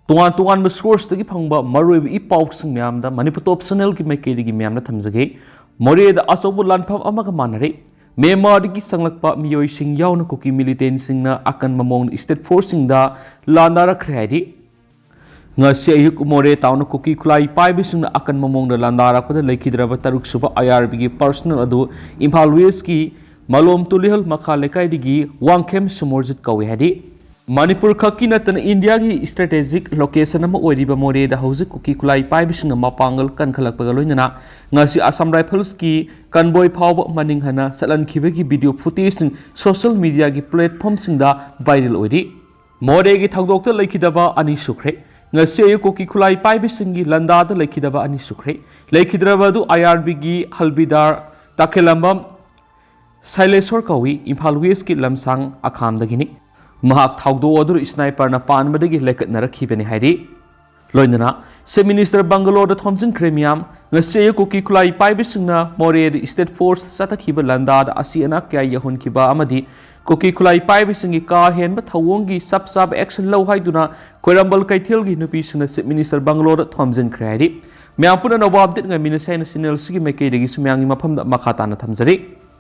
तोान तोान source की फंग मरुब इ पाउसंग म्यामदा Manipur top channel की माइकई म्यामना थमजगे मोरे द अचौबा लानफम मानरे म्यांमार की संगलप मियोइसिंग यावना कुकी मिलिटेंट अकन ममोंग स्टेट फोर्स लानारख्रे ngasi ayuk more taun kuki kulai pai bisung akan mamong da landara pada leikhidaba taruk suba IRB gi personal adu Imphal West ki malom tulihal makha lekai digi wangkhem sumorjit kawi hadi Manipur khaki natan India gi strategic location ama oiriba more da hauzik kuki kulai pai bisung mapangal kan khalak pagaloinana ngasi Assam Rifles ki convoy phawba maning hana salan khibe gi video footage social media gi platform singda viral oiri more gi thagdok ta leikhidaba ani sukre ngasi ayu koki khulai paibi singi landa da leikhidaba ani sukre leikhidaba du IRB gi halbidar takhelambam sailesor kawi Imphal West ki lamsang akham dagini mahak thawdo odur sniper na pan madagi lekat na rakhibeni hairi loinana se minister Banglow da Thomjinkhre miam ngasi ayu koki khulai paibi singna Moreh state force satakhiba landa da asiana kya yahun kiba amadi Koki kulai pai bisingi ka hen ba thawongi sab action lau haiduna koirambal kaithel gi nupi sina minister Banglow da Thomjinkhre hairi myang puna nawab dit nga minasai national sigi maikei degi sumyangi mafam da makata na thamjari